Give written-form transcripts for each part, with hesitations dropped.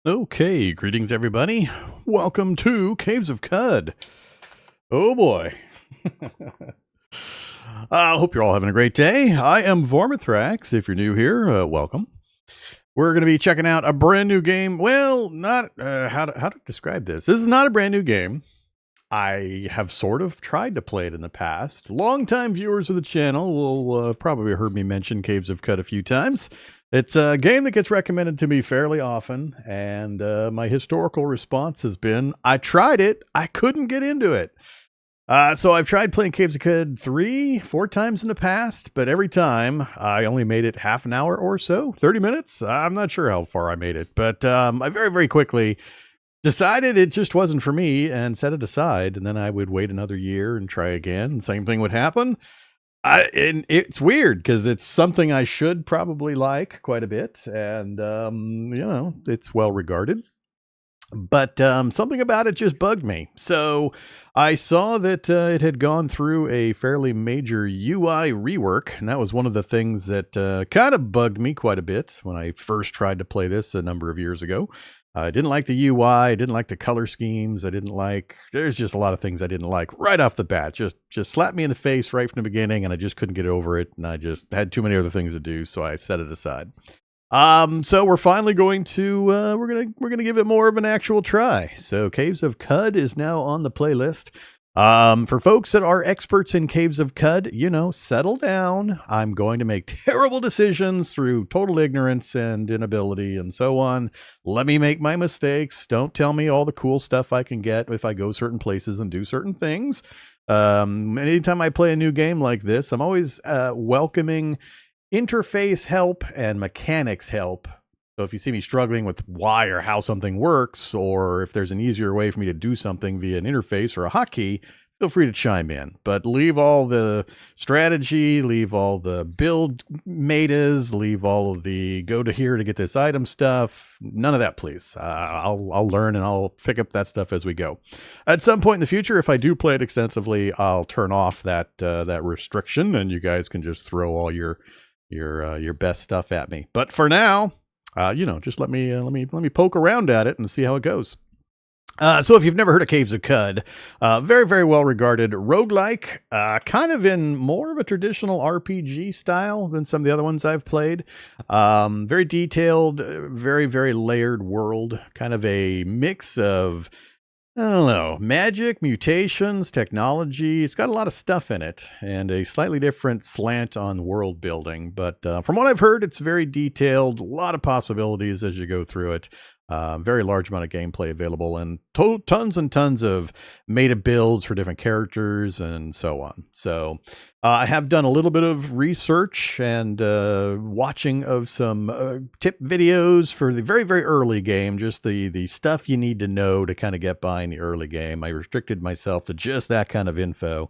Okay, greetings everybody. Welcome to Caves of Cud. Oh boy. I hope you're all having a great day. I am Vormithrax. If you're new here, welcome. We're going to be checking out a brand new game. Well, not how to describe this. This is not a brand new game. I have sort of tried to play it in the past. Longtime viewers of the channel will probably heard me mention Caves of Cud a few times. It's a game that gets recommended to me fairly often, and my historical response has been, I tried it, I couldn't get into it. So I've tried playing Caves of Cud 3-4 times in the past, but every time I only made it half an hour or so, 30 minutes. I'm not sure how far I made it, but I very, very quickly decided it just wasn't for me and set it aside. And then I would wait another year and try again. And same thing would happen. And it's weird because it's something I should probably like quite a bit. And, it's well regarded. But something about it just bugged me. So I saw that it had gone through a fairly major UI rework. And that was one of the things that kind of bugged me quite a bit when I first tried to play this a number of years ago. I didn't like the UI. I didn't like the color schemes. There's just a lot of things I didn't like right off the bat. Just slapped me in the face right from the beginning, and I just couldn't get over it. And I just had too many other things to do, so I set it aside. So we're finally going to, we're going to give it more of an actual try. So Caves of Cud is now on the playlist. For folks that are experts in Caves of Cud, settle down. I'm going to make terrible decisions through total ignorance and inability and so on. Let me make my mistakes. Don't tell me all the cool stuff I can get if I go certain places and do certain things. Anytime I play a new game like this, I'm always welcoming interface help and mechanics help. So if you see me struggling with why or how something works, or if there's an easier way for me to do something via an interface or a hotkey, feel free to chime in. But leave all the strategy, leave all the build metas, leave all of the go to here to get this item stuff. None of that, please. I'll learn and I'll pick up that stuff as we go. At some point in the future, if I do play it extensively, I'll turn off that restriction, and you guys can just throw all your best stuff at me. But for now, just let me poke around at it and see how it goes. So if you've never heard of Caves of Cud, very, very well regarded roguelike, kind of in more of a traditional RPG style than some of the other ones I've played. Very detailed, very, very layered world, kind of a mix of, I don't know, magic, mutations, technology. It's got a lot of stuff in it and a slightly different slant on world building. But from what I've heard, it's very detailed, a lot of possibilities as you go through it. Very large amount of gameplay available, and tons and tons of meta builds for different characters and so on. So I have done a little bit of research and watching of some tip videos for the very, very early game, just the stuff you need to know to kind of get by in the early game. I restricted myself to just that kind of info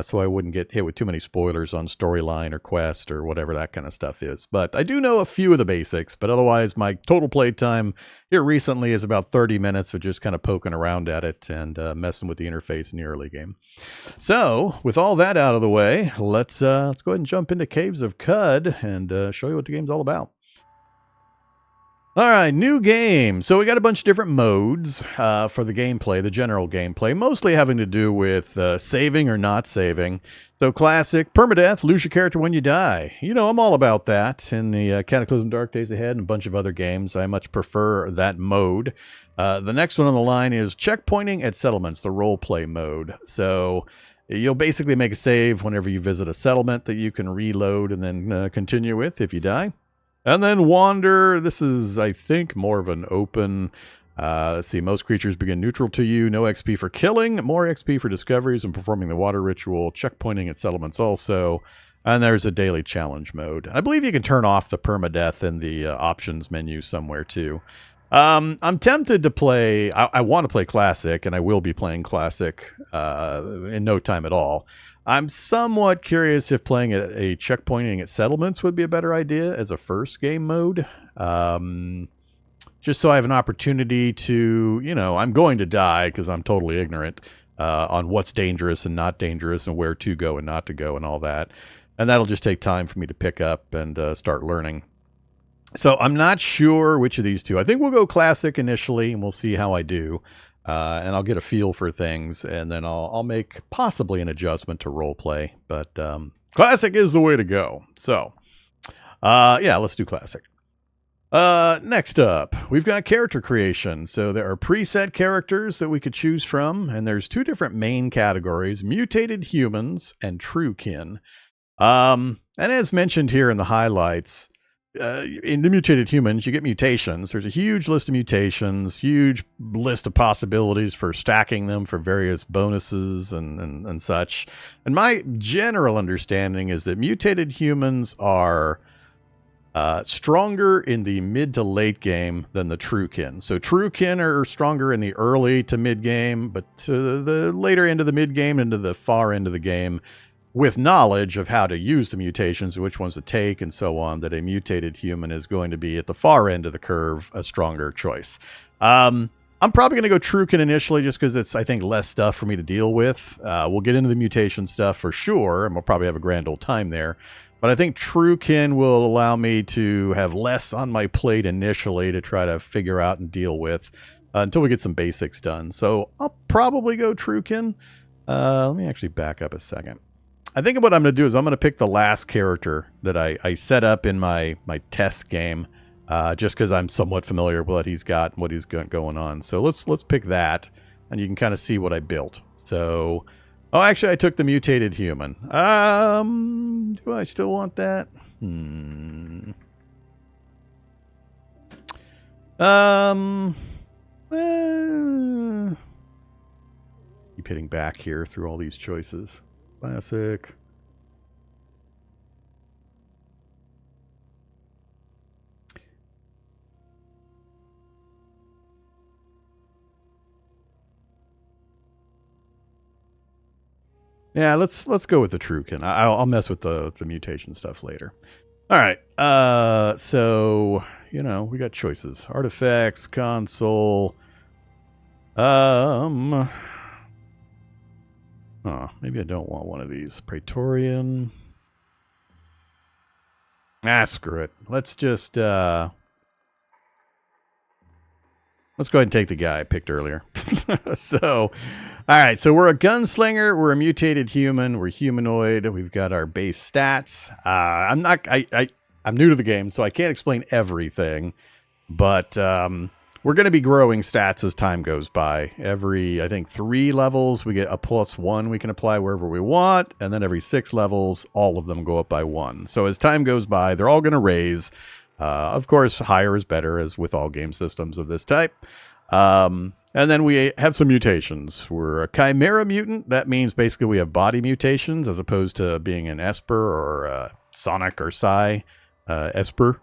so I wouldn't get hit with too many spoilers on storyline or quest or whatever that kind of stuff is. But I do know a few of the basics, but otherwise my total play time here recently is about 30 minutes of just kind of poking around at it and messing with the interface in the early game. So with all that out of the way, let's go ahead and jump into Caves of Cud and show you what the game's all about. All right, new game. So we got a bunch of different modes for the gameplay, the general gameplay, mostly having to do with saving or not saving. So classic, permadeath, lose your character when you die. I'm all about that in the Cataclysm Dark Days Ahead and a bunch of other games. I much prefer that mode. The next one on the line is checkpointing at settlements, the roleplay mode. So you'll basically make a save whenever you visit a settlement that you can reload and then continue with if you die. And then wander. This is, I think, more of an open. Let's see. Most creatures begin neutral to you. No XP for killing. More XP for discoveries and performing the water ritual. Checkpointing at settlements also. And there's a daily challenge mode. I believe you can turn off the permadeath in the options menu somewhere too. I'm tempted to play. I want to play classic, and I will be playing classic in no time at all. I'm somewhat curious if playing a checkpointing at settlements would be a better idea as a first game mode. Just so I have an opportunity to, I'm going to die because I'm totally ignorant on what's dangerous and not dangerous and where to go and not to go and all that. And that'll just take time for me to pick up and start learning. So I'm not sure which of these two. I think we'll go classic initially, and we'll see how I do. And I'll get a feel for things, and then I'll make possibly an adjustment to role play. But classic is the way to go. So, yeah, let's do classic. Next up, we've got character creation. So there are preset characters that we could choose from, and there's two different main categories: mutated humans and true kin. And as mentioned here in the highlights, in the mutated humans, you get mutations. There's a huge list of mutations, huge list of possibilities for stacking them for various bonuses and such. And my general understanding is that mutated humans are stronger in the mid to late game than the true kin. So true kin are stronger in the early to mid game, but to the later end of the mid game into the far end of the game, with knowledge of how to use the mutations, which ones to take, and so on, that a mutated human is going to be at the far end of the curve, a stronger choice. I'm probably going to go Truekin initially just because it's, I think, less stuff for me to deal with. We'll get into the mutation stuff for sure, and we'll probably have a grand old time there. But I think Truekin will allow me to have less on my plate initially to try to figure out and deal with until we get some basics done. So I'll probably go Truekin. Let me actually back up a second. I think what I'm going to do is I'm going to pick the last character that I set up in my test game, just because I'm somewhat familiar with what he's got and what he's got going on. So let's pick that, and you can kind of see what I built. So, oh, actually, I took the mutated human. Do I still want that? Keep hitting back here through all these choices. Classic. Yeah, let's go with the Truekin. I'll mess with the mutation stuff later. All right. So, you know, we got choices. Artifacts, console. Oh, maybe I don't want one of these. Praetorian. Screw it. Let's just, let's go ahead and take the guy I picked earlier. So, all right. So we're a gunslinger. We're a mutated human. We're humanoid. We've got our base stats. I'm new to the game, so I can't explain everything. But, we're going to be growing stats as time goes by. Every, I think, 3 levels, we get a +1 we can apply wherever we want. And then every 6 levels, all of them go up by 1. So as time goes by, they're all going to raise. Of course, higher is better, as with all game systems of this type. And then we have some mutations. We're a chimera mutant. That means basically we have body mutations as opposed to being an Esper or Sonic or Psi Esper.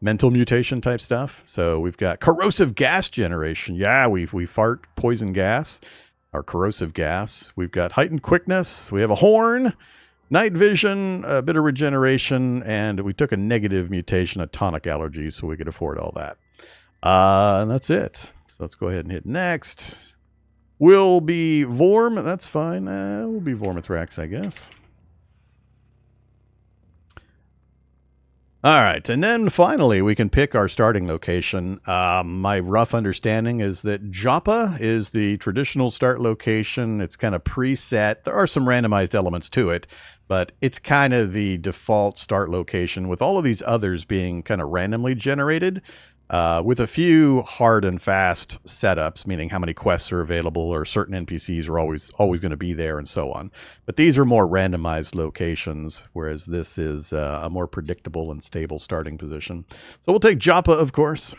Mental mutation type stuff. So we've got corrosive gas generation. Yeah, we fart poison gas or corrosive gas. We've got heightened quickness. We have a horn, night vision, a bit of regeneration, and we took a negative mutation, a tonic allergy, so we could afford all that. And that's it. So let's go ahead and hit next. We'll be Vorm. That's fine. We'll be Vormithrax, I guess. All right, and then finally we can pick our starting location. My rough understanding is that Joppa is the traditional start location. It's kind of preset. There are some randomized elements to it, but it's kind of the default start location, with all of these others being kind of randomly generated, with a few hard and fast setups, meaning how many quests are available or certain NPCs are always going to be there and so on. But these are more randomized locations, whereas this is a more predictable and stable starting position. So we'll take Joppa, of course.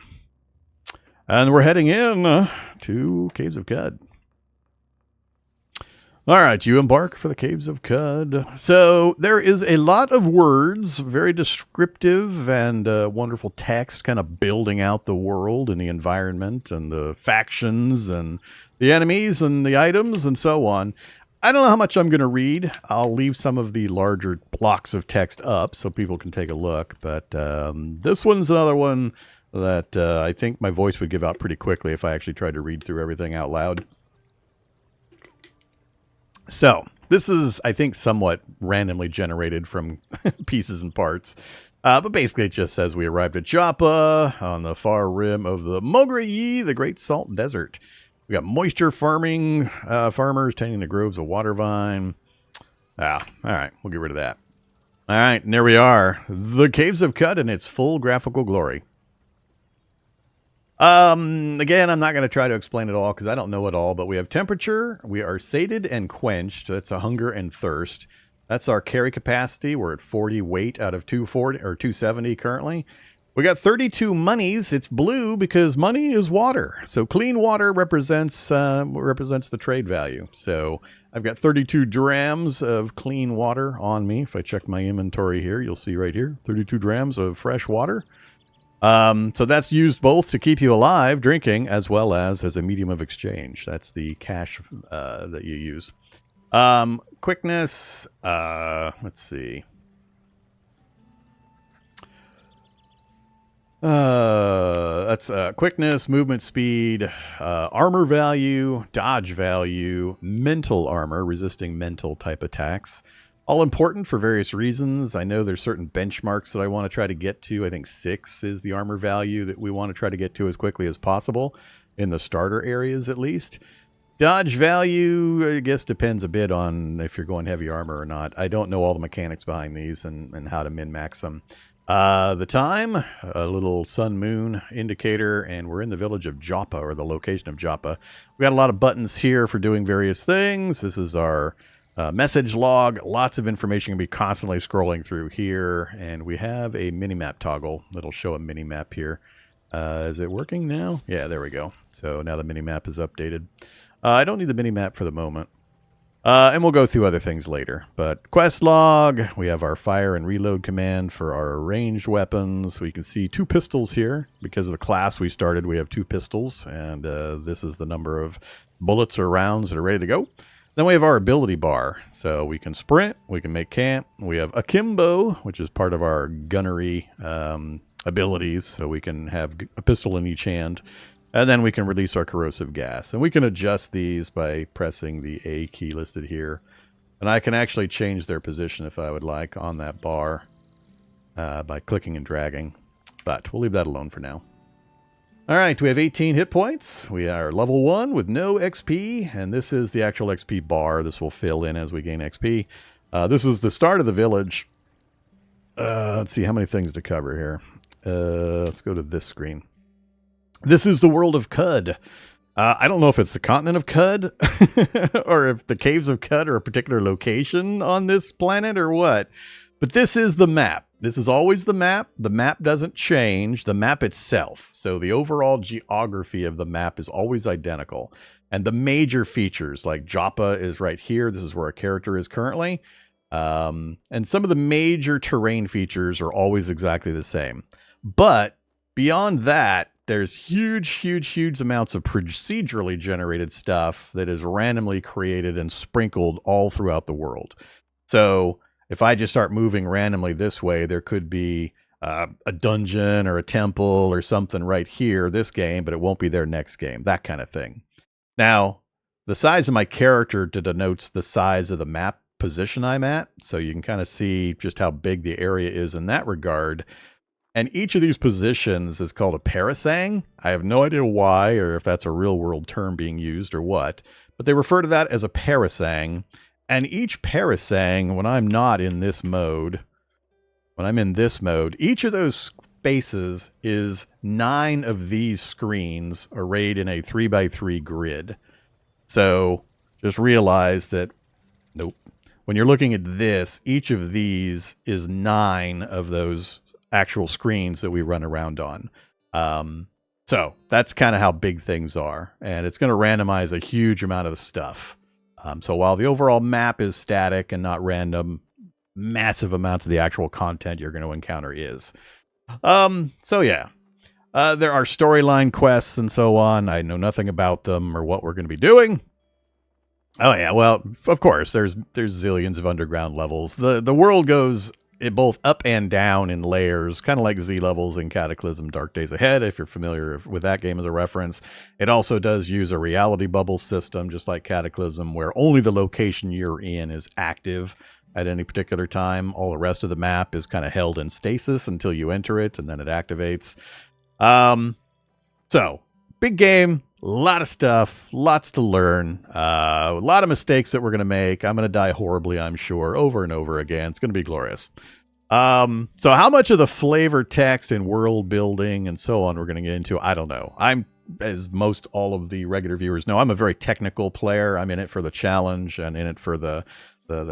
And we're heading in to Caves of Cud. All right, you embark for the Caves of Cud. So there is a lot of words, very descriptive and wonderful text, kind of building out the world and the environment and the factions and the enemies and the items and so on. I don't know how much I'm going to read. I'll leave some of the larger blocks of text up so people can take a look. But this one's another one that I think my voice would give out pretty quickly if I actually tried to read through everything out loud. So, this is, I think, somewhat randomly generated from pieces and parts. But basically, it just says we arrived at Joppa on the far rim of the Mogri, the Great Salt Desert. We got moisture farming farmers tending the groves of water vine. All right, we'll get rid of that. All right, and there we are. The Caves of Cud in its full graphical glory. Again, I'm not going to try to explain it all because I don't know it all, but we have temperature. We are sated and quenched. That's a hunger and thirst. That's our carry capacity. We're at 40 weight out of 240 or 270 currently. We got 32 monies. It's blue because money is water. So clean water represents the trade value. So I've got 32 drams of clean water on me. If I check my inventory here, you'll see right here, 32 drams of fresh water. So that's used both to keep you alive, drinking, as well as a medium of exchange. That's the cash that you use. Quickness, let's see. That's quickness, movement speed, armor value, dodge value, mental armor, resisting mental type attacks. All important for various reasons. I know there's certain benchmarks that I want to try to get to. I think 6 is the armor value that we want to try to get to as quickly as possible in the starter areas at least. Dodge value, I guess, depends a bit on if you're going heavy armor or not. I don't know all the mechanics behind these and how to min-max them. The time, a little sun-moon indicator, and we're in the village of Joppa, or the location of Joppa. We got a lot of buttons here for doing various things. This is our message log. Lots of information can be constantly scrolling through here, and we have a mini-map toggle that'll show a mini-map here. Is it working now? Yeah, there we go. So now the mini-map is updated. I don't need the mini-map for the moment. And we'll go through other things later. But quest log, we have our fire and reload command for our ranged weapons. We can see 2 pistols here. Because of the class we started, we have 2 pistols. And this is the number of bullets or rounds that are ready to go. Then we have our ability bar. So we can sprint, we can make camp. We have akimbo, which is part of our gunnery abilities. So we can have a pistol in each hand. And then we can release our corrosive gas. And we can adjust these by pressing the A key listed here. And I can actually change their position if I would like on that bar by clicking and dragging. But we'll leave that alone for now. All right, we have 18 hit points. We are level 1 with no XP. And this is the actual XP bar. This will fill in as we gain XP. This is the start of the village. Let's see how many things to cover here. Let's go to this screen. This is the world of Cud. I don't know if it's the continent of Cud or if the caves of Cud are a particular location on this planet or what. But this is the map. This is always the map. The map doesn't change. The map itself. So the overall geography of the map is always identical. And the major features like Joppa is right here. This is where our character is currently. And some of the major terrain features are always exactly the same. But beyond that, there's huge amounts of procedurally generated stuff that is randomly created and sprinkled all throughout the world. So if I just start moving randomly this way, there could be a dungeon or a temple or something right here this game, but it won't be there next game, that kind of thing. Now, the size of my character denotes the size of the map position I'm at. So you can kind of see just how big the area is in that regard. And each of these positions is called a parasang. I have no idea why, or if that's a real world term being used or what, but they refer to that as a parasang. And each parasang, when I'm not in this mode, each of those spaces is 9 of these screens arrayed in a 3x3 grid. So just realize that, nope. When you're looking at this, each of these is 9 of those actual screens that we run around on. So that's kind of how big things are. And it's going to randomize a huge amount of the stuff. So while the overall map is static and not random, massive amounts of the actual content you're going to encounter is. So yeah, there are storyline quests and so on. I know nothing about them or what we're going to be doing. Oh yeah, well, of course, there's zillions of underground levels. The world goes both up and down in layers, kind of like Z levels in Cataclysm Dark Days Ahead, if you're familiar with that game as a reference. It also does use a reality bubble system, just like Cataclysm, where only the location you're in is active. at any particular time. All the rest of the map is kind of held in stasis until you enter it, and then it activates. So, big game, a lot of stuff, lots to learn, a lot of mistakes that we're going to make. I'm going to die horribly, I'm sure, over and over again. It's going to be glorious. So how much of the flavor text and world building and so on we're going to get into, I don't know. I'm, as most all of the regular viewers know, I'm a very technical player. I'm in it for the challenge and in it for the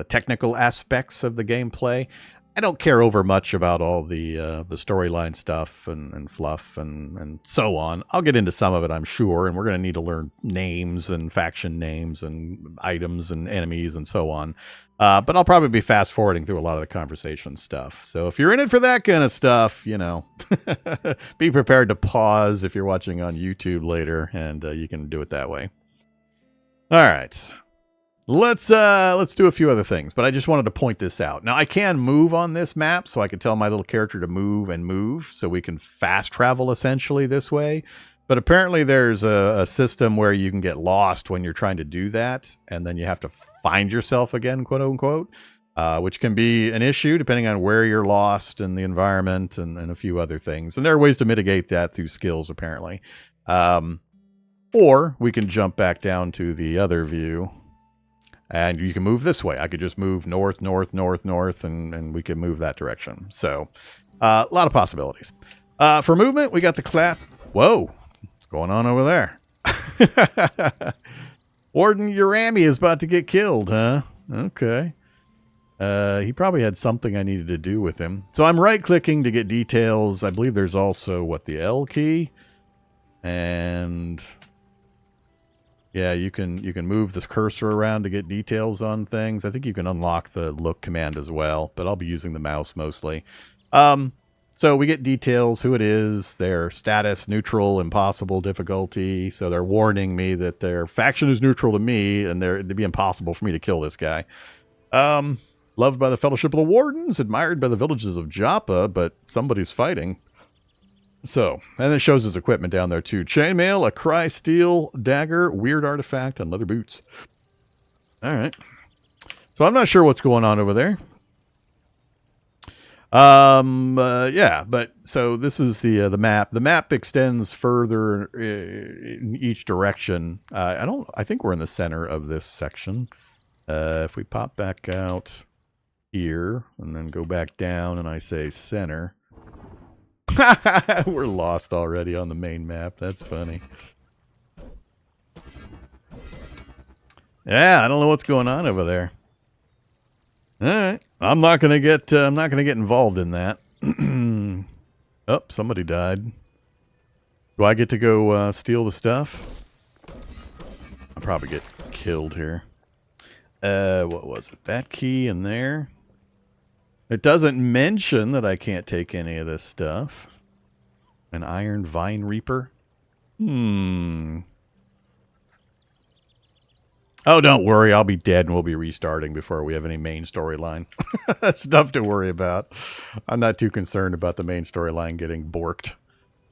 technical aspects of the gameplay. I don't care over much about all the storyline stuff and fluff and so on. I'll get into some of it, I'm sure, and we're going to need to learn names and faction names and items and enemies and so on. But I'll probably be fast forwarding through a lot of the conversation stuff. So if you're in it for that kind of stuff, you know, be prepared to pause if you're watching on YouTube later, and you can do it that way. All right. Let's do a few other things, but I just wanted to point this out. Now, I can move on this map, so I can tell my little character to move, so we can fast travel essentially this way. But apparently there's a system where you can get lost when you're trying to do that, and then you have to find yourself again, quote unquote, which can be an issue depending on where you're lost in the environment and a few other things. And there are ways to mitigate that through skills, apparently. Or we can jump back down to the other view. And you can move this way. I could just move north, and we could move that direction. So, a lot of possibilities. For movement, we got the class. Whoa, what's going on over there? Warden Urami is about to get killed, huh? Okay. He probably had something I needed to do with him. So I'm right-clicking to get details. I believe there's also, the L key? And... yeah, you can move the cursor around to get details on things. I think you can unlock the look command as well, but I'll be using the mouse mostly. So we get details, who it is, their status, neutral, impossible, difficulty. So they're warning me that their faction is neutral to me, and it'd be impossible for me to kill this guy. Loved by the Fellowship of the Wardens, admired by the villages of Joppa, but somebody's fighting. So, and it shows his equipment down there too. Chainmail, a cry steel dagger, weird artifact, and leather boots. All right. So I'm not sure what's going on over there. Yeah, but so this is the map. The map extends further in each direction. I think we're in the center of this section. If we pop back out here and then go back down and I say center. We're lost already on the main map. That's funny. Yeah, I don't know what's going on over there. All right, I'm not gonna get involved in that. Oh, somebody died. Do I get to go steal the stuff? I'll probably get killed here. What was it? That key in there. It doesn't mention that I can't take any of this stuff. An iron vine reaper? Oh, don't worry. I'll be dead and we'll be restarting before we have any main storyline. That's stuff to worry about. I'm not too concerned about the main storyline getting borked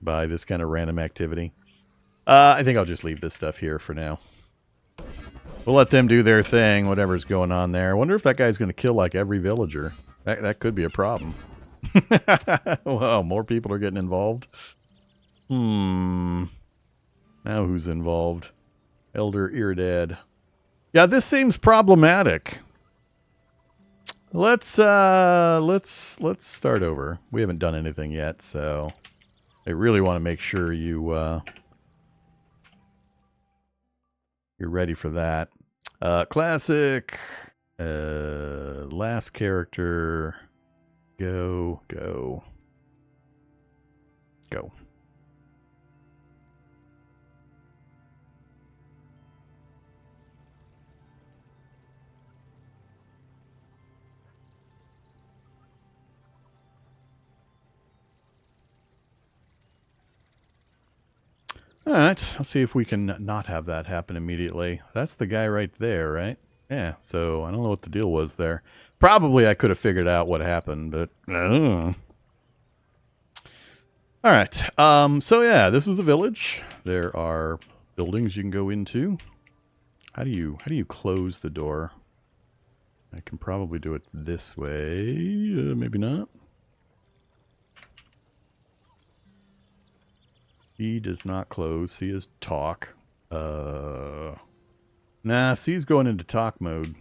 by this kind of random activity. I think I'll just leave this stuff here for now. We'll let them do their thing, whatever's going on there. I wonder if that guy's going to kill like every villager. That could be a problem. Wow, more people are getting involved. Now who's involved? Elder Iridad. Yeah, this seems problematic. Let's start over. We haven't done anything yet, so I really want to make sure you're ready for that. Classic. Last character. Go. All right, let's see if we can not have that happen immediately. That's the guy right there, right? Yeah, so I don't know what the deal was there. Probably I could have figured out what happened, but I don't know. All right, so yeah, this is the village. There are buildings you can go into. How do you close the door? I can probably do it this way. Maybe not. C does not close. C is talk. Nah, C's going into talk mode.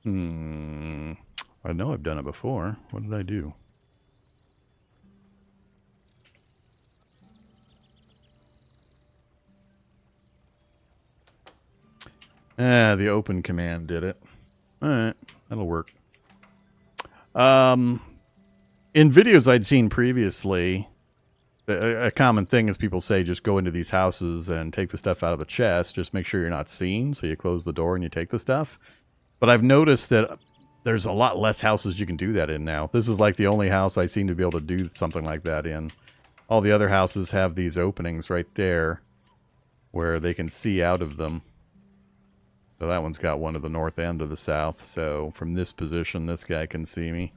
I know I've done it before. What did I do? The open command did it. Alright, that'll work. In videos I'd seen previously, a common thing is people say just go into these houses and take the stuff out of the chest. Just make sure you're not seen, so you close the door and you take the stuff. But I've noticed that there's a lot less houses you can do that in now. This is like the only house I seem to be able to do something like that in. All the other houses have these openings right there where they can see out of them. So that one's got one to the north and to the south. So from this position, this guy can see me.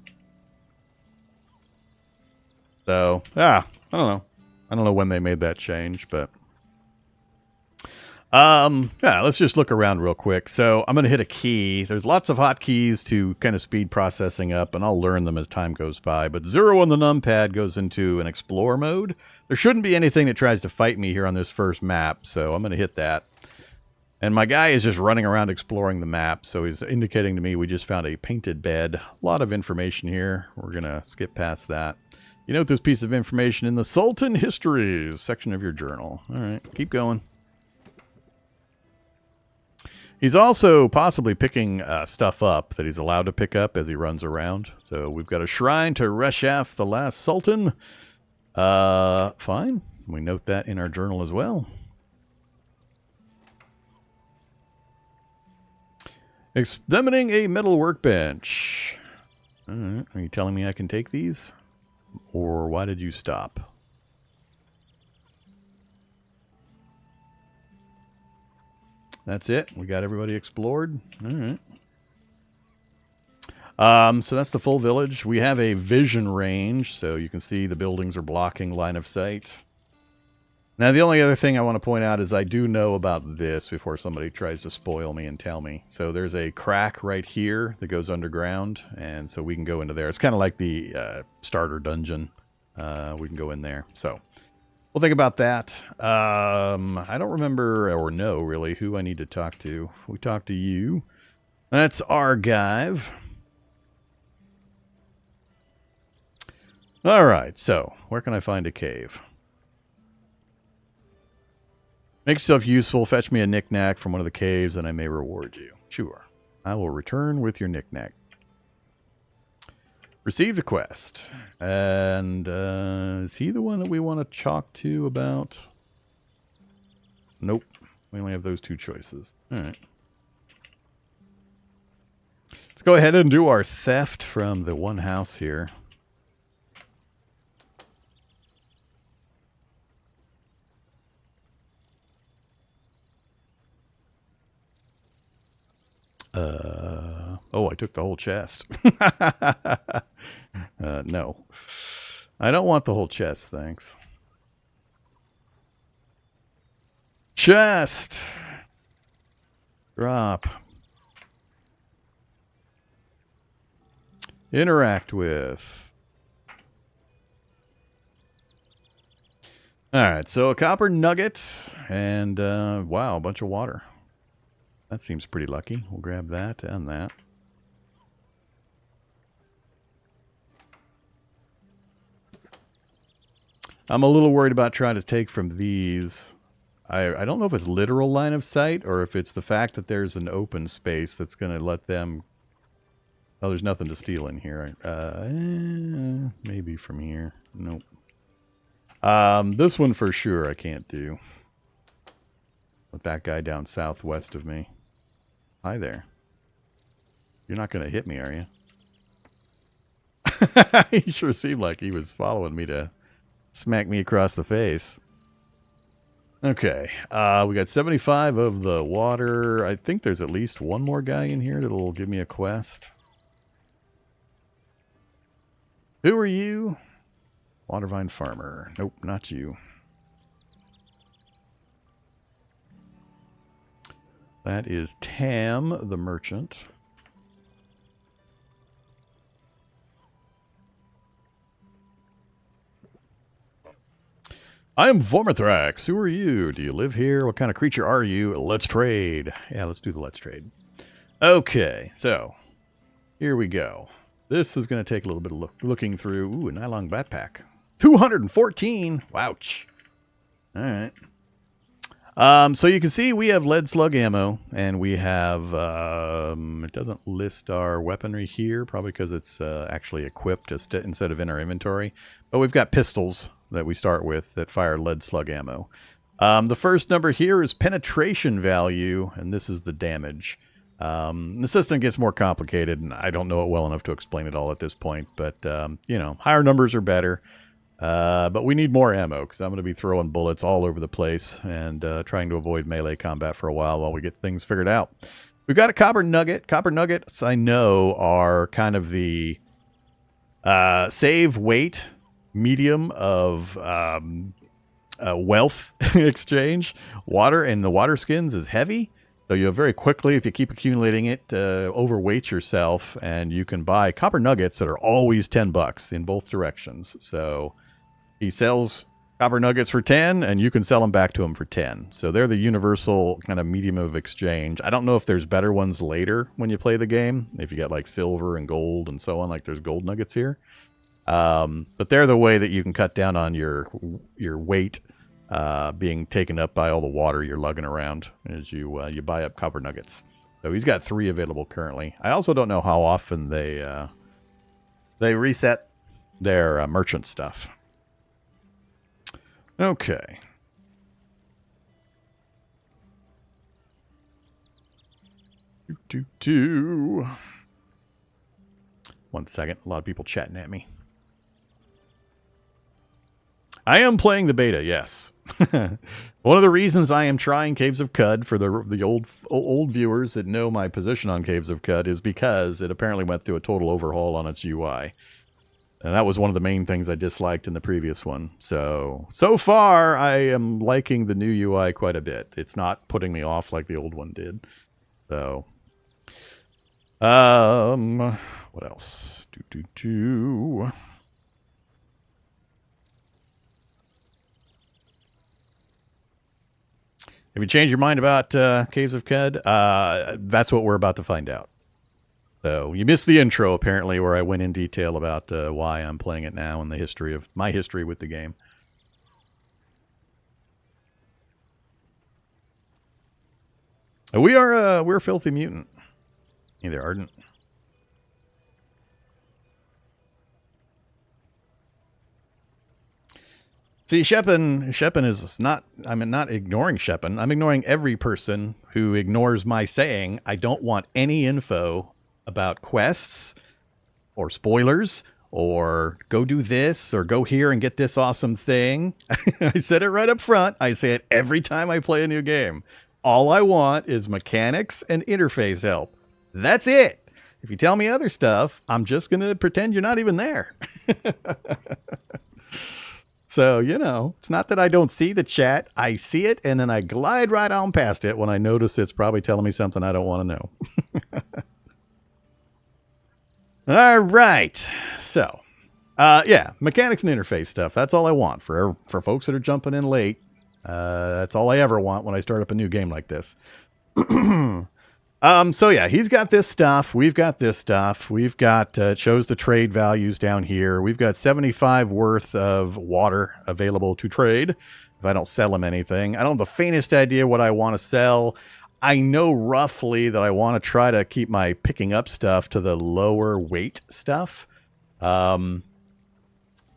So, I don't know. I don't know when they made that change, but... yeah, let's just look around real quick. So I'm going to hit a key. There's lots of hotkeys to kind of speed processing up, and I'll learn them as time goes by. But 0 on the numpad goes into an explore mode. There shouldn't be anything that tries to fight me here on this first map, so I'm going to hit that. And my guy is just running around exploring the map, so he's indicating to me we just found a painted bed. A lot of information here. We're going to skip past that. You note this piece of information in the Sultan Histories section of your journal. All right, keep going. He's also possibly picking stuff up that he's allowed to pick up as he runs around. So we've got a shrine to Reshaf, the last sultan. Fine. We note that in our journal as well. Examining a metal workbench. All right. Are you telling me I can take these? Or why did you stop? That's it. We got everybody explored. All right. So that's the full village. We have a vision range, so you can see the buildings are blocking line of sight. Now, the only other thing I want to point out is I do know about this before somebody tries to spoil me and tell me. So there's a crack right here that goes underground, and so we can go into there. It's kind of like the starter dungeon. We can go in there. So we'll think about that. I don't remember or know really who I need to talk to. We talk to you. That's Argive. All right. So where can I find a cave? Make yourself useful. Fetch me a knick-knack from one of the caves, and I may reward you. Sure. I will return with your knick-knack. Receive the quest. And is he the one that we want to talk to about? Nope. We only have those two choices. All right. Let's go ahead and do our theft from the one house here. Oh, I took the whole chest. No. I don't want the whole chest, thanks. Chest! Drop. Interact with. Alright, so a copper nugget and, wow, a bunch of water. That seems pretty lucky. We'll grab that and that. I'm a little worried about trying to take from these. I don't know if it's literal line of sight or if it's the fact that there's an open space that's going to let them... Oh, there's nothing to steal in here. Maybe from here. Nope. This one for sure I can't do. With that guy down southwest of me. Hi there. You're not going to hit me, are you? He sure seemed like he was following me to smack me across the face. Okay. We got 75 of the water. I think there's at least one more guy in here that'll give me a quest. Who are you? Watervine farmer. Nope, not you. That is Tam, the merchant. I am Vormithrax. Who are you? Do you live here? What kind of creature are you? Let's trade. Yeah, let's do the let's trade. Okay, so here we go. This is going to take a little bit of looking through. Ooh, a nylon backpack. 214. Wouch. All right. So you can see we have lead slug ammo, and we have, it doesn't list our weaponry here, probably because it's actually equipped instead of in our inventory. But we've got pistols that we start with that fire lead slug ammo. The first number here is penetration value, and this is the damage. The system gets more complicated, and I don't know it well enough to explain it all at this point, but, you know, higher numbers are better. But we need more ammo, because I'm going to be throwing bullets all over the place and trying to avoid melee combat for a while we get things figured out. We've got a copper nugget. Copper nuggets, I know, are kind of the save weight medium of wealth exchange. Water and the water skins is heavy. So you very quickly, if you keep accumulating it, overweight yourself, and you can buy copper nuggets that are always $10 in both directions. So he sells copper nuggets for 10, and you can sell them back to him for 10. So they're the universal kind of medium of exchange. I don't know if there's better ones later when you play the game. If you got like silver and gold and so on, like there's gold nuggets here. But they're the way that you can cut down on your weight being taken up by all the water you're lugging around as you buy up copper nuggets. So he's got 3 available currently. I also don't know how often they reset their merchant stuff. Okay. One second. A lot of people chatting at me. I am playing the beta, yes. One of the reasons I am trying Caves of Cud for the old viewers that know my position on Caves of Cud is because it apparently went through a total overhaul on its UI. And that was one of the main things I disliked in the previous one. So far, I am liking the new UI quite a bit. It's not putting me off like the old one did. So, what else? If you change your mind about Caves of Cud, that's what we're about to find out. So you missed the intro, apparently, where I went in detail about why I'm playing it now and the history of my history with the game. We're a filthy mutant. Either ardent. See, Sheppen is not, I'm not ignoring Sheppen. I'm ignoring every person who ignores my saying, I don't want any info about quests or spoilers or go do this or go here and get this awesome thing. I said it right up front. I say it every time I play a new game. All I want is mechanics and interface help. That's it. If you tell me other stuff, I'm just going to pretend you're not even there. So, you know, it's not that I don't see the chat. I see it, and then I glide right on past it when I notice it's probably telling me something I don't want to know. All right. So, yeah, mechanics and interface stuff. That's all I want for folks that are jumping in late. That's all I ever want when I start up a new game like this. So yeah, he's got this stuff. We've got this stuff. We've got, it shows the trade values down here. We've got 75 worth of water available to trade if I don't sell him anything. I don't have the faintest idea what I want to sell. I know roughly that I want to try to keep my picking up stuff to the lower weight stuff.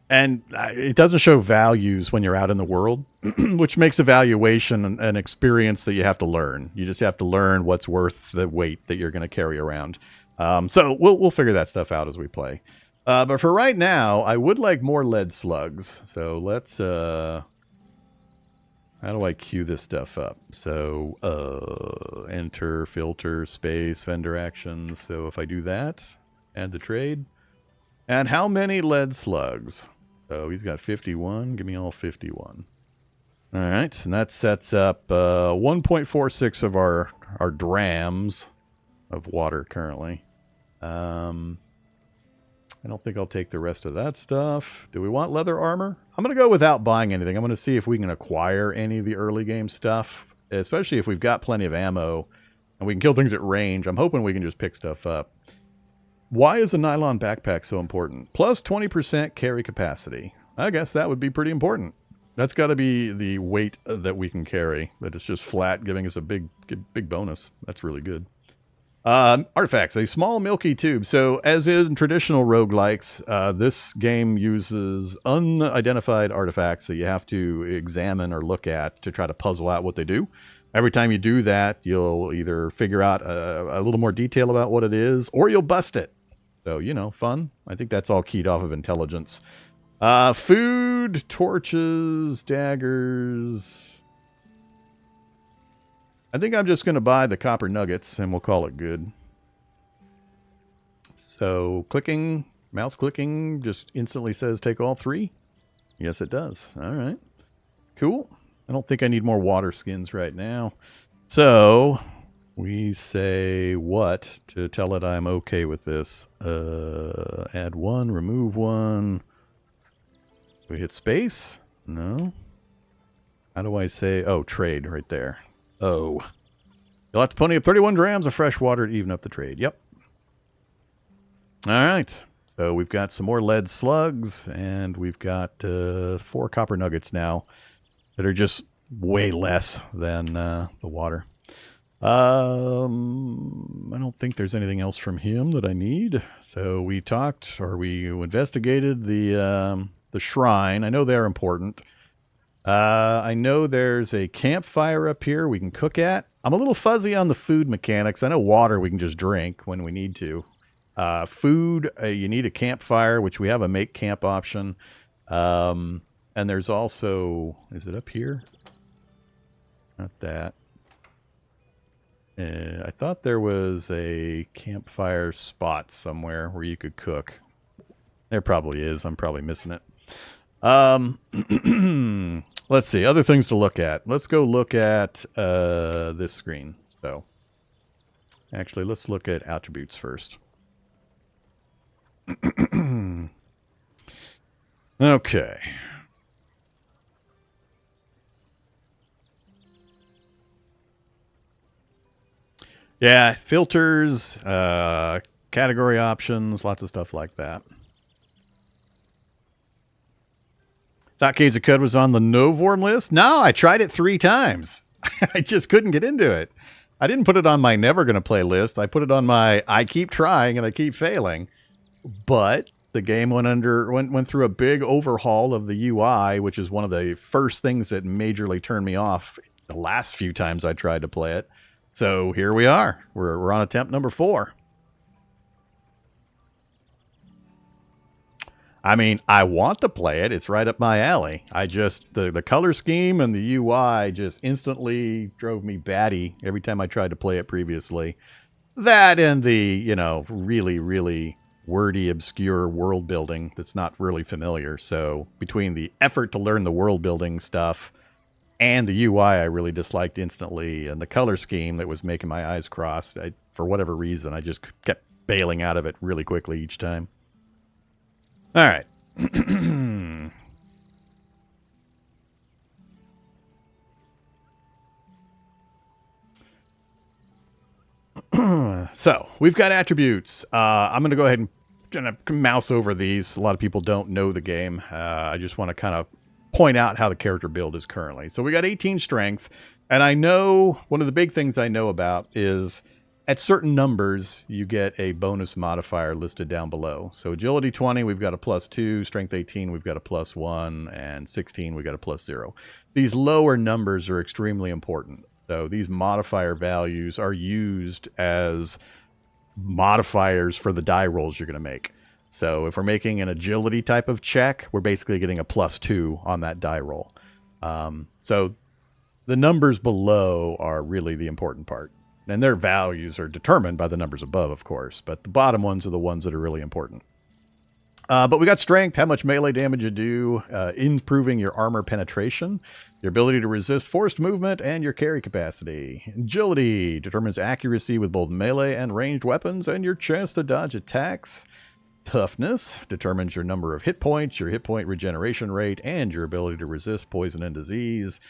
And it doesn't show values when you're out in the world, which makes evaluation an experience that you have to learn. You just have to learn what's worth the weight that you're going to carry around. So we'll figure that stuff out as we play. But for right now, I would like more lead slugs. So let's... how do I queue this stuff up? So enter, filter, space, vendor actions. So if I do that, add the trade. And how many lead slugs? So he's got 51. Give me all 51. All right, and that sets up 1.46 of our our drams of water currently. I don't think I'll take the rest of that stuff. Do we want leather armor? I'm going to go without buying anything. I'm going to see if we can acquire any of the early game stuff, especially if we've got plenty of ammo and we can kill things at range. I'm hoping we can just pick stuff up. Why is a nylon backpack so important? Plus 20% carry capacity. I guess that would be pretty important. That's got to be the weight that we can carry. That it's just flat, giving us a big bonus. That's really good. Artifacts, a small milky tube. So as in traditional roguelikes, this game uses unidentified artifacts that you have to examine or look at to try to puzzle out what they do. Every time you do that, you'll either figure out a little more detail about what it is, or you'll bust it. So, you know, fun. I think that's all keyed off of intelligence. Food, torches, daggers. I think I'm just going to buy the copper nuggets and we'll call it good. So mouse clicking just instantly says take all 3. Yes, it does. All right. Cool. I don't think I need more water skins right now. So we say what to tell it I'm okay with this. Add 1, remove 1. We hit space? No. How do I say? Oh, trade right there. Oh. You'll have to pony up 31 grams of fresh water to even up the trade. Yep. All right. So we've got some more lead slugs, and we've got 4 copper nuggets now that are just way less than the water. I don't think there's anything else from him that I need. So we talked, or we investigated the shrine. I know they're important. I know there's a campfire up here we can cook at. I'm a little fuzzy on the food mechanics. I know water we can just drink when we need to. Food, you need a campfire, which we have a make camp option. And there's also, is it up here? Not that. I thought there was a campfire spot somewhere where you could cook. There probably is. I'm probably missing it. Let's see. Other things to look at. Let's go look at this screen. So, actually, let's look at attributes first. Okay. Yeah, filters, category options, lots of stuff like that. Thought Caves of Cud was on the no Vorm list? No, I tried it 3 times. I just couldn't get into it. I didn't put it on my never gonna play list. I put it on my I keep trying and I keep failing. But the game went through a big overhaul of the UI, which is one of the first things that majorly turned me off the last few times I tried to play it. So here we are. We're on attempt number 4. I mean, I want to play it. It's right up my alley. I just, the color scheme and the UI just instantly drove me batty every time I tried to play it previously. That and the, you know, really, really wordy, obscure world building that's not really familiar. So between the effort to learn the world building stuff and the UI I really disliked instantly, and the color scheme that was making my eyes cross, for whatever reason, I just kept bailing out of it really quickly each time. All right. So we've got attributes. I'm going to go ahead and mouse over these. A lot of people don't know the game. I just want to kind of point out how the character build is currently. So we got 18 strength, and I know one of the big things I know about is at certain numbers, you get a bonus modifier listed down below. So agility 20, we've got a +2, strength 18, we've got a +1, and 16, we've got a +0. These lower numbers are extremely important. So these modifier values are used as modifiers for the die rolls you're going to make. So if we're making an agility type of check, we're basically getting a +2 on that die roll. So the numbers below are really the important part. And their values are determined by the numbers above, of course. But the bottom ones are the ones that are really important. But we got strength, how much melee damage you do, improving your armor penetration, your ability to resist forced movement, and your carry capacity. Agility determines accuracy with both melee and ranged weapons, and your chance to dodge attacks. Toughness determines your number of hit points, your hit point regeneration rate, and your ability to resist poison and disease.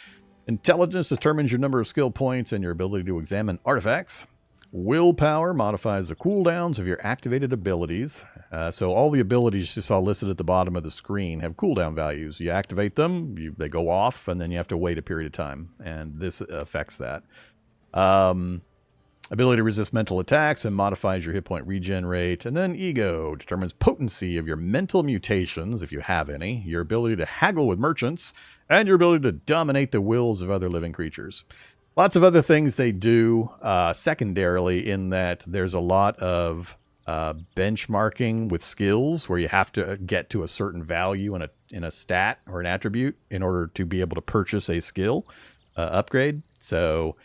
Intelligence determines your number of skill points and your ability to examine artifacts. Willpower modifies the cooldowns of your activated abilities. So all the abilities you saw listed at the bottom of the screen have cooldown values. You activate them, they go off, and then you have to wait a period of time. And this affects that. Ability to resist mental attacks and modifies your hit point regen rate. And then ego determines potency of your mental mutations, if you have any, your ability to haggle with merchants, and your ability to dominate the wills of other living creatures. Lots of other things they do secondarily, in that there's a lot of benchmarking with skills where you have to get to a certain value in a stat or an attribute in order to be able to purchase a skill upgrade. So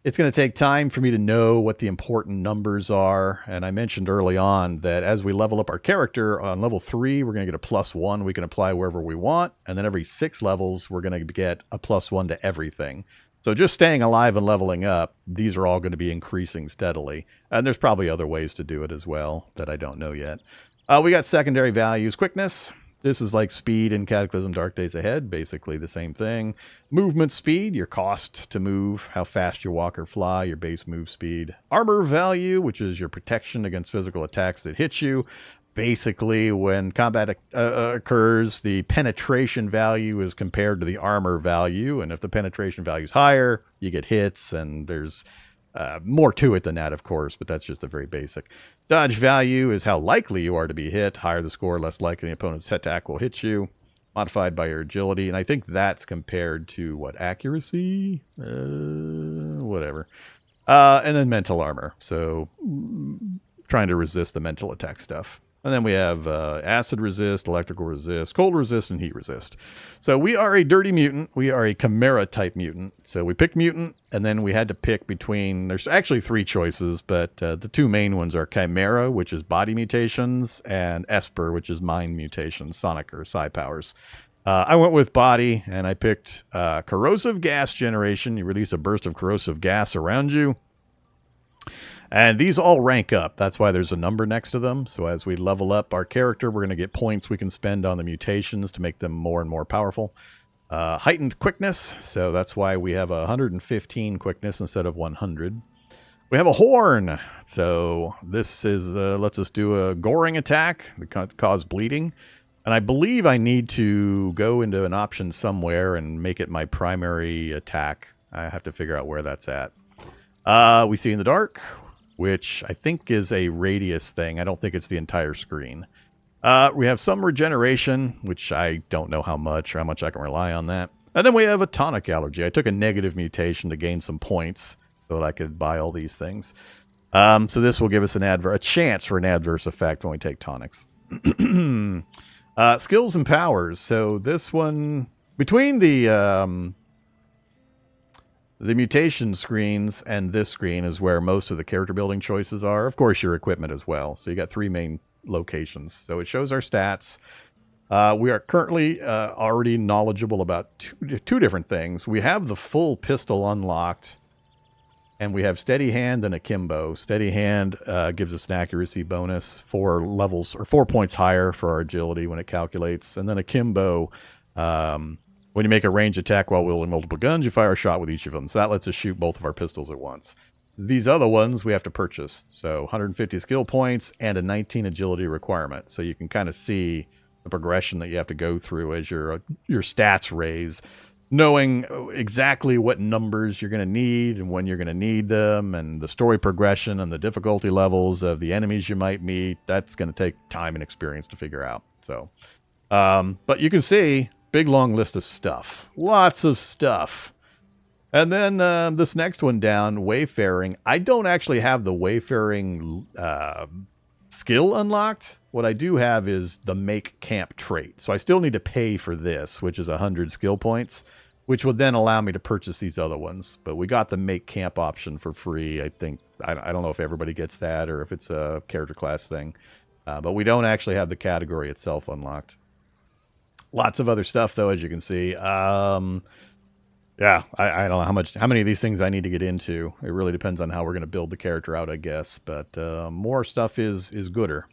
it's going to take time for me to know what the important numbers are. And I mentioned early on that as we level up our character on level 3, we're going to get a +1 we can apply wherever we want. And then every 6 levels, we're going to get a +1 to everything. So just staying alive and leveling up, these are all going to be increasing steadily. And there's probably other ways to do it as well that I don't know yet. We got secondary values. Quickness. This is like speed in Cataclysm Dark Days Ahead. Basically the same thing. Movement speed, your cost to move, how fast you walk or fly, your base move speed. Armor value, which is your protection against physical attacks that hit you. Basically, when combat occurs, the penetration value is compared to the armor value. And if the penetration value is higher, you get hits. And there's more to it than that, of course, but that's just a very basic. Dodge value is how likely you are to be hit. Higher the score, less likely the opponent's attack will hit you. Modified by your agility. And I think that's compared to, what, accuracy? Whatever. And then mental armor. So trying to resist the mental attack stuff. And then we have acid resist, electrical resist, cold resist, and heat resist. So we are a dirty mutant. We are a chimera type mutant. So we picked mutant, and then we had to pick between, there's actually 3 choices, but the 2 main ones are chimera, which is body mutations, and esper, which is mind mutations, sonic or psi powers. I went with body, and I picked corrosive gas generation. You release a burst of corrosive gas around you. And these all rank up. That's why there's a number next to them. So as we level up our character, we're going to get points we can spend on the mutations to make them more and more powerful. Heightened quickness. So that's why we have 115 quickness instead of 100. We have a horn. So this is lets us do a goring attack that cause bleeding. And I believe I need to go into an option somewhere and make it my primary attack. I have to figure out where that's at. We see in the dark, which I think is a radius thing. I don't think it's the entire screen. We have some regeneration, which I don't know how much or how much I can rely on that. And then we have a tonic allergy. I took a negative mutation to gain some points so that I could buy all these things. So this will give us a chance for an adverse effect when we take tonics. Skills and powers. So this one, between the mutation screens and this screen is where most of the character building choices are. Of course, your equipment as well. So you got 3 main locations. So it shows our stats. We are currently already knowledgeable about two different things. We have the full pistol unlocked, and we have steady hand and akimbo. Steady hand gives us an accuracy bonus 4 levels or 4 points higher for our agility when it calculates. And then akimbo, when you make a range attack while wielding multiple guns, you fire a shot with each of them. So that lets us shoot both of our pistols at once. These other ones we have to purchase. So 150 skill points and a 19 agility requirement. So you can kind of see the progression that you have to go through as your stats raise, knowing exactly what numbers you're going to need and when you're going to need them, and the story progression and the difficulty levels of the enemies you might meet. That's going to take time and experience to figure out. So, but you can see, big long list of stuff. Lots of stuff. And then this next one down, wayfaring. I don't actually have the wayfaring skill unlocked. What I do have is the make camp trait. So I still need to pay for this, which is 100 skill points, which would then allow me to purchase these other ones. But we got the make camp option for free. I think, I don't know if everybody gets that or if it's a character class thing. But we don't actually have the category itself unlocked. Lots of other stuff, though, as you can see. Yeah, I don't know how many of these things I need to get into. It really depends on how we're going to build the character out, I guess. But more stuff is gooder.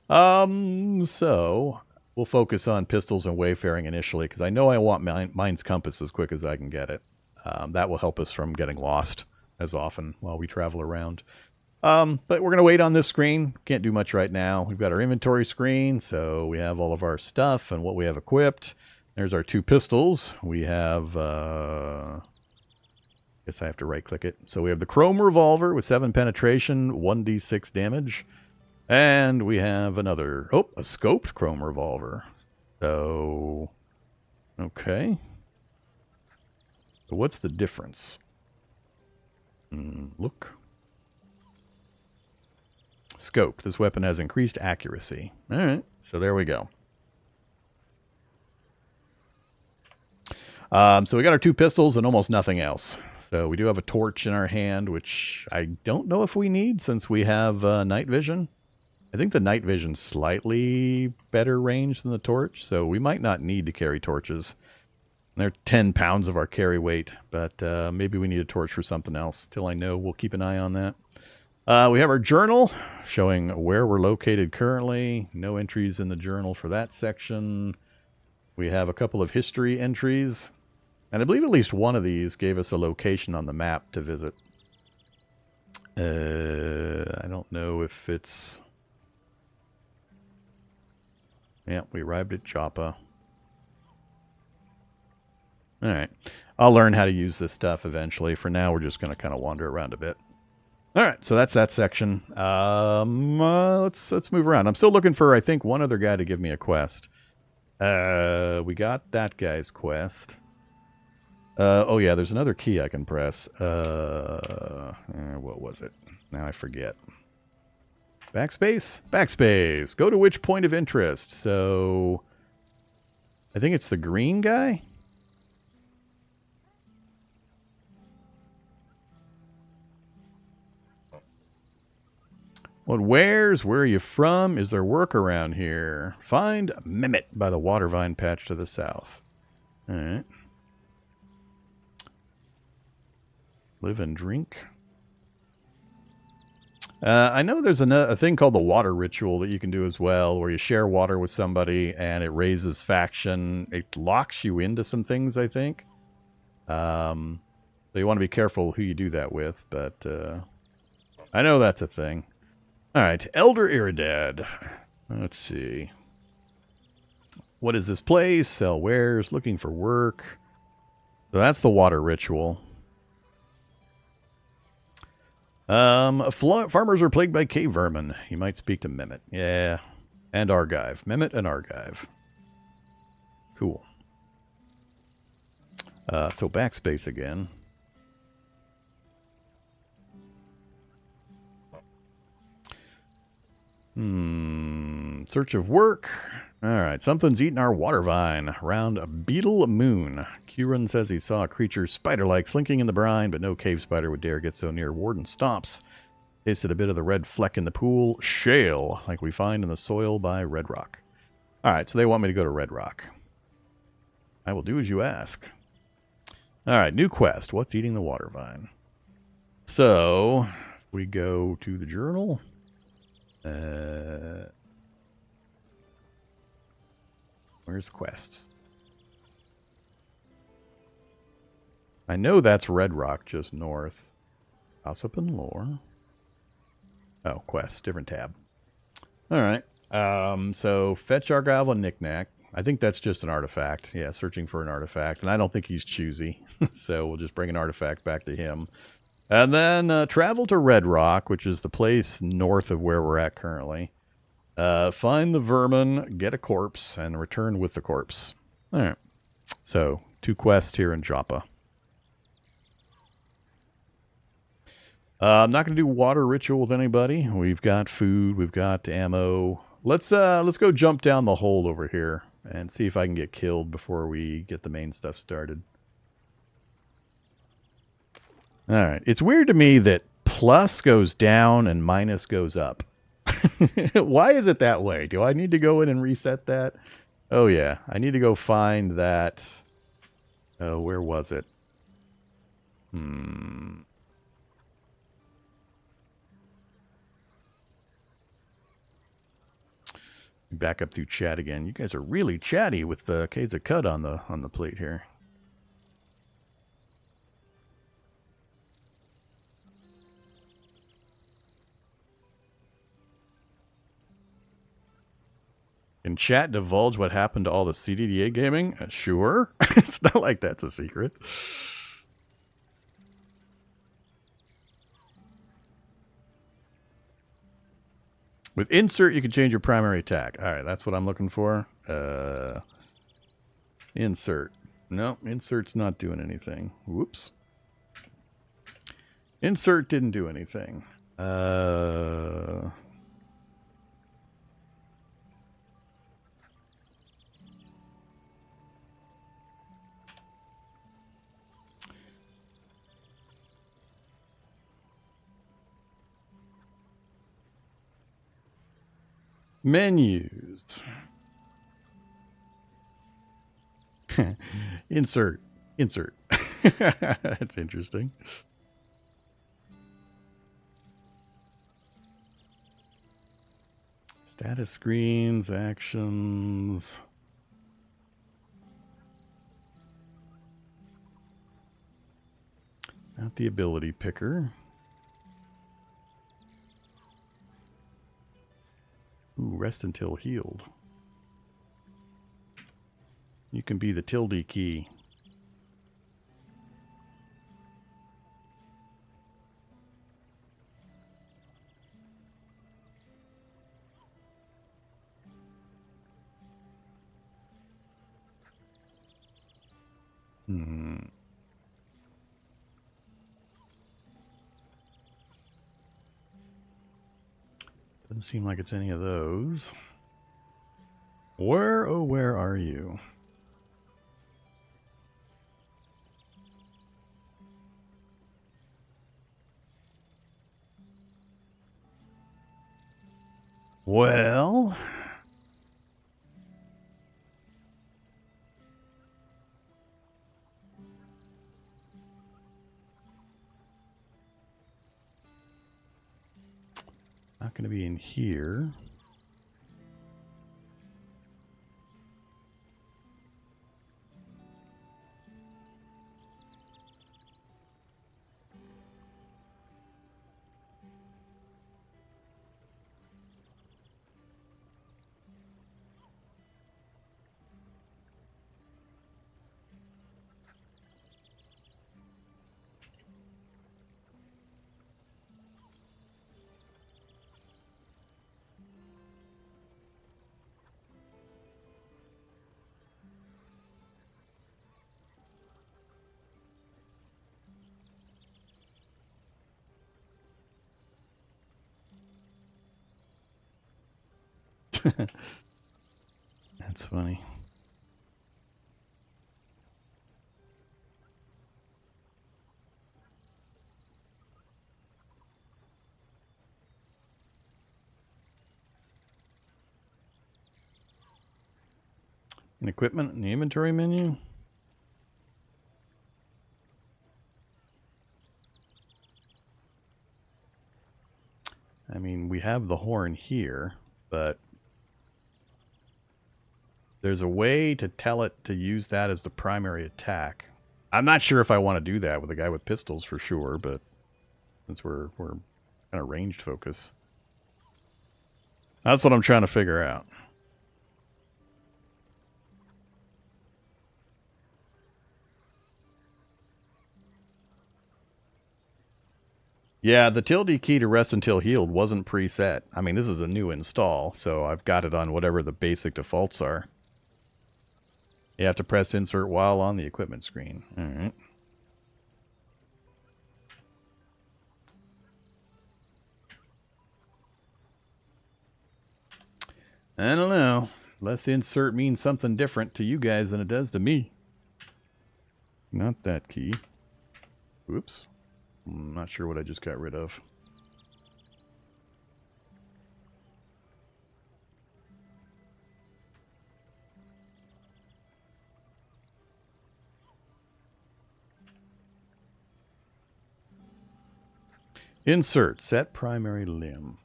So we'll focus on pistols and wayfaring initially, because I know I want mine's compass as quick as I can get it. That will help us from getting lost as often while we travel around. But we're going to wait on this screen. Can't do much right now. We've got our inventory screen, so we have all of our stuff and what we have equipped. There's our 2 pistols. We have, guess I have to right-click it. So we have the chrome revolver with 7 penetration, 1d6 damage. And we have another, a scoped chrome revolver. So, okay. So what's the difference? Look. Scope. This weapon has increased accuracy. All right, so there we go. So we got our 2 pistols and almost nothing else. So we do have a torch in our hand, which I don't know if we need since we have night vision. I think the night vision's slightly better range than the torch, so we might not need to carry torches. They're 10 pounds of our carry weight, but maybe we need a torch for something else. Till I know, we'll keep an eye on that. We have our journal showing where we're located currently. No entries in the journal for that section. We have a couple of history entries. And I believe at least one of these gave us a location on the map to visit. I don't know if it's... Yeah, we arrived at Joppa. Alright. I'll learn how to use this stuff eventually. For now, we're just going to kind of wander around a bit. Alright, so that's that section. Let's move around. I'm still looking for, I think, one other guy to give me a quest. We got that guy's quest. Oh yeah, there's another key I can press. What was it? Now I forget. Backspace? Backspace! Go to which point of interest? So... I think it's the green guy? What wares? Where are you from? Is there work around here? Find Mimit by the water vine patch to the south. Alright. Live and drink. I know there's a thing called the water ritual that you can do as well, where you share water with somebody and it raises faction. It locks you into some things, I think. So you want to be careful who you do that with, but I know that's a thing. Alright, Elder Iridad. Let's see. What is this place? Sell wares, looking for work. So that's the water ritual. Farmers are plagued by cave vermin. You might speak to Mimit. Yeah. And Argive. Mimit and Argive. Cool. So backspace again. Search of work. Alright, something's eating our water vine. Around Beetle Moon. Curran says he saw a creature spider-like slinking in the brine, but no cave spider would dare get so near. Warden stops. Tasted a bit of the red fleck in the pool. Shale, like we find in the soil by Red Rock. Alright, so they want me to go to Red Rock. I will do as you ask. Alright, new quest. What's eating the water vine? So, we go to the journal. Where's quests? I know that's Red Rock just north. Gossip and lore. Oh, quests, different tab. Alright. So fetch Argyle and Knickknack. I think that's just an artifact. Yeah, searching for an artifact. And I don't think he's choosy. So we'll just bring an artifact back to him. And then travel to Red Rock, which is the place north of where we're at currently. Find the vermin, get a corpse, and return with the corpse. Alright. So, 2 quests here in Joppa. I'm not going to do water ritual with anybody. We've got food, we've got ammo. Let's go jump down the hole over here and see if I can get killed before we get the main stuff started. Alright. It's weird to me that plus goes down and minus goes up. Why is it that way? Do I need to go in and reset that? Oh, yeah. I need to go find that. Where was it? Back up through chat again. You guys are really chatty with the K's of Cud on the plate here. Can chat divulge what happened to all the CDDA gaming? Sure. It's not like that's a secret. With insert, you can change your primary attack. All right, that's what I'm looking for. Insert. No, insert's not doing anything. Whoops. Insert didn't do anything. Menus. Insert. That's interesting. Status screens, actions. Not the ability picker. Ooh, rest until healed. You can be the tilde key. Doesn't seem like it's any of those. Where, oh, where are you? Well, not going to be in here. That's funny. An equipment in the inventory menu? I mean, we have the horn here, but there's a way to tell it to use that as the primary attack. I'm not sure if I want to do that with a guy with pistols for sure, but since we're kind of ranged focus. That's what I'm trying to figure out. Yeah, the tilde key to rest until healed wasn't preset. I mean, this is a new install, so I've got it on whatever the basic defaults are. You have to press insert while on the equipment screen. All right. I don't know. Less insert means something different to you guys than it does to me. Not that key. Oops. I'm not sure what I just got rid of. Insert. Set primary limb.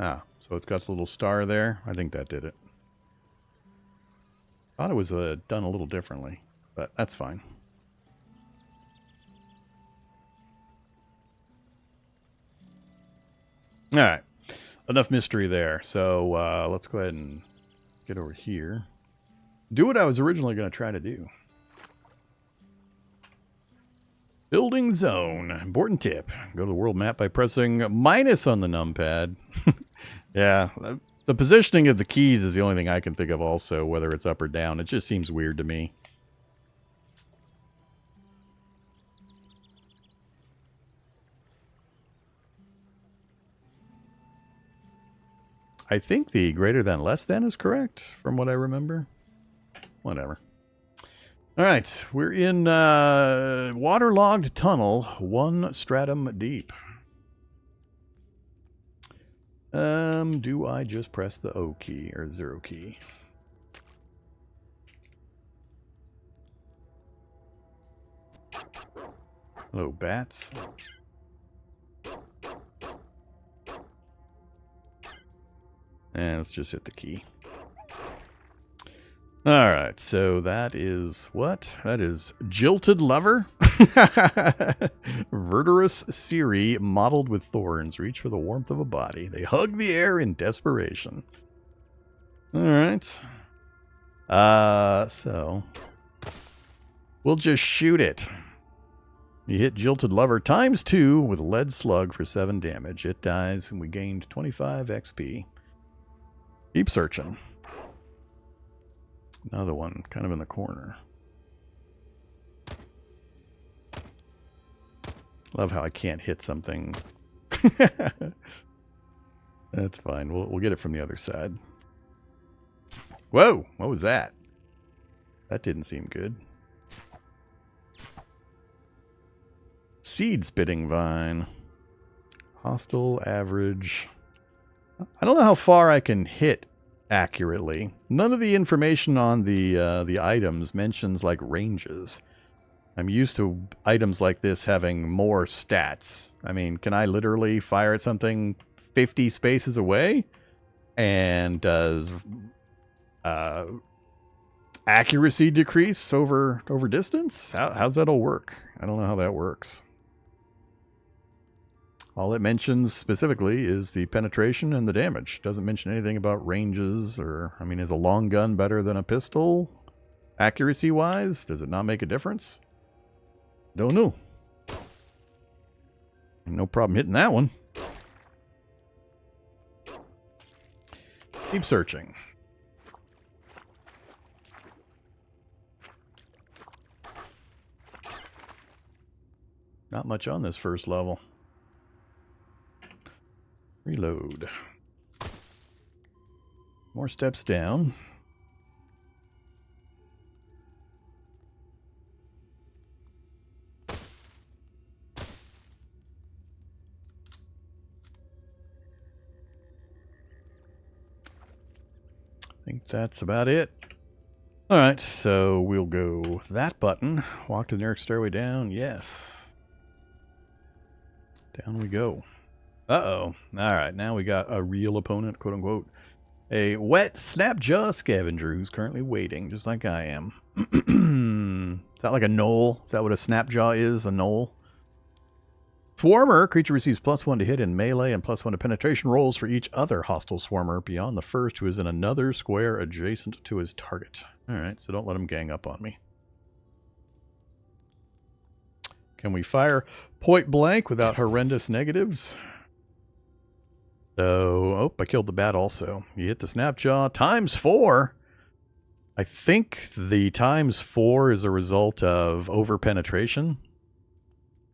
Ah, so it's got the little star there. I think that did it. Thought it was done a little differently, but that's fine. All right. Enough mystery there. So let's go ahead and get over here. Do what I was originally going to try to do. Building zone. Important tip. Go to the world map by pressing minus on the numpad. Yeah, the positioning of the keys is the only thing I can think of also, whether it's up or down. It just seems weird to me. I think the greater than less than is correct, from what I remember. Whatever. All right, we're in waterlogged tunnel, 1 stratum deep. Do I just press the O key or 0 key? Hello, bats. And let's just hit the key. All right, so that is what? That is Jilted Lover. Verdurous Siri mottled with thorns reach for the warmth of a body. They hug the air in desperation. All right. So we'll just shoot it. You hit Jilted Lover ×2 with a lead slug for 7 damage. It dies, and we gained 25 XP. Keep searching. Another one, kind of in the corner. Love how I can't hit something. That's fine. We'll get it from the other side. Whoa! What was that? That didn't seem good. Seed spitting vine. Hostile average. I don't know how far I can hit accurately. None of the information on the items mentions like ranges. I'm used to items like this having more stats. I mean, can I literally fire at something 50 spaces away? And does accuracy decrease over distance? How's that all work? I don't know how that works. All it mentions specifically is the penetration and the damage. Doesn't mention anything about ranges or, I mean, is a long gun better than a pistol? Accuracy-wise, does it not make a difference? Don't know. No problem hitting that one. Keep searching. Not much on this first level. Reload. More steps down. I think that's about it. Alright, so we'll go that button. Walk to the nearest stairway down. Yes. Down we go. Uh-oh. Alright, now we got a real opponent, quote-unquote. A wet snapjaw scavenger who's currently waiting, just like I am. Is that like a knoll? Is that what a snapjaw is? A knoll? Swarmer. Creature receives +1 to hit in melee and +1 to penetration rolls for each other hostile swarmer beyond the first who is in another square adjacent to his target. Alright, so don't let him gang up on me. Can we fire point blank without horrendous negatives? So, oh, I killed the bat also. You hit the snapjaw ×4. I think the ×4 is a result of over-penetration.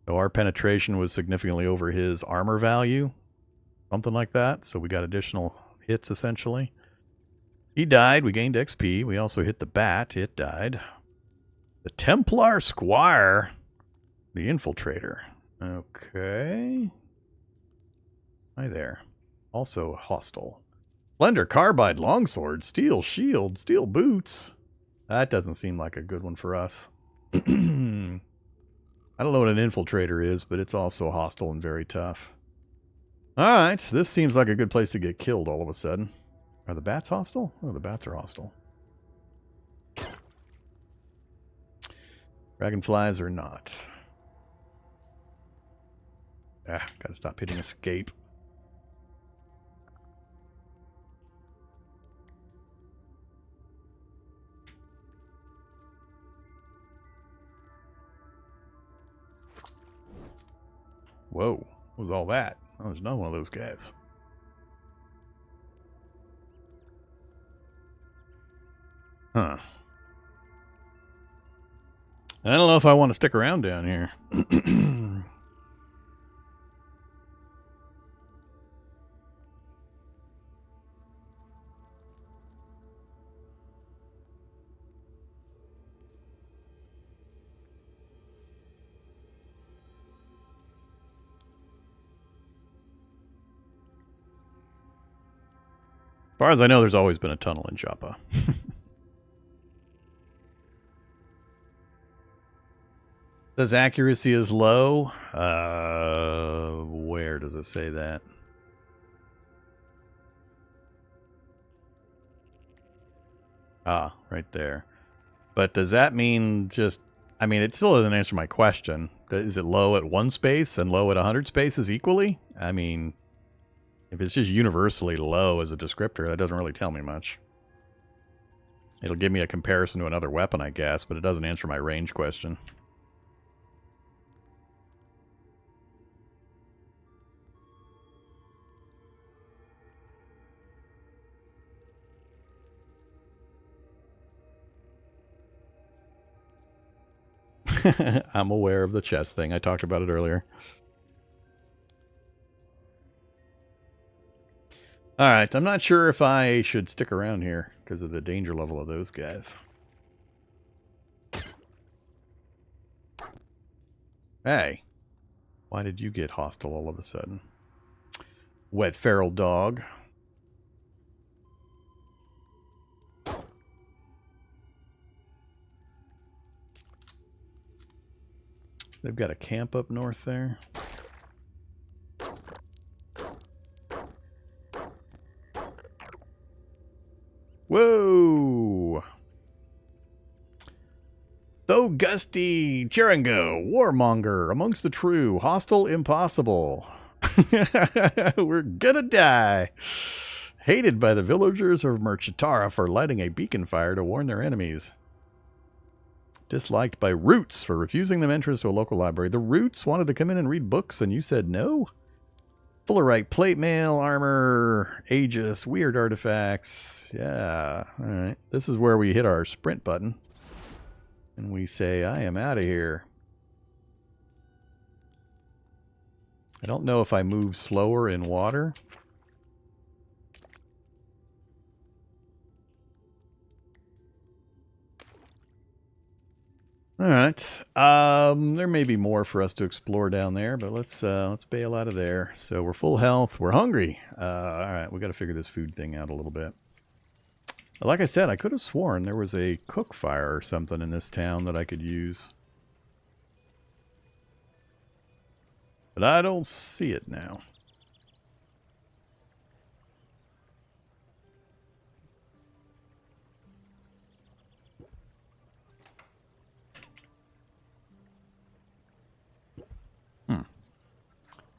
So our penetration was significantly over his armor value. Something like that. So we got additional hits, essentially. He died. We gained XP. We also hit the bat. It died. The Templar Squire. The Infiltrator. Okay. Hi there. Also hostile. Slender Carbide Longsword. Steel Shield. Steel Boots. That doesn't seem like a good one for us. I don't know what an infiltrator is, but it's also hostile and very tough. Alright, so this seems like a good place to get killed all of a sudden. Are the bats hostile? Oh, the bats are hostile. Dragonflies are not. Ah, gotta stop hitting escape. Whoa, what was all that? Oh, there's not one of those guys. Huh. I don't know if I want to stick around down here. As far as I know, there's always been a tunnel in Joppa. Says accuracy is low. Where does it say that? Ah, right there. But does that mean just... I mean, it still doesn't answer my question. Is it low at 1 space and low at 100 spaces equally? I mean, if it's just universally low as a descriptor, that doesn't really tell me much. It'll give me a comparison to another weapon, I guess, but it doesn't answer my range question. I'm aware of the chest thing. I talked about it earlier. Alright, I'm not sure if I should stick around here because of the danger level of those guys. Hey, why did you get hostile all of a sudden? Wet feral dog. They've got a camp up north there. Whoa! So gusty, Cherango, warmonger, amongst the true, hostile, impossible. We're gonna die. Hated by the villagers of Merchitara for lighting a beacon fire to warn their enemies. Disliked by Roots for refusing them entrance to a local library. The Roots wanted to come in and read books and you said no? Fullerite plate mail, armor, Aegis, weird artifacts. Yeah, alright. This is where we hit our sprint button. And we say, I am out of here. I don't know if I move slower in water. Alright. There may be more for us to explore down there, but let's bail out of there. So we're full health. We're hungry. Alright, we got to figure this food thing out a little bit. Like I said, I could have sworn there was a cook fire or something in this town that I could use. But I don't see it now.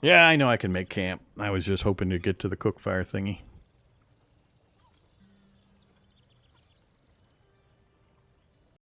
Yeah, I know I can make camp. I was just hoping to get to the cook fire thingy.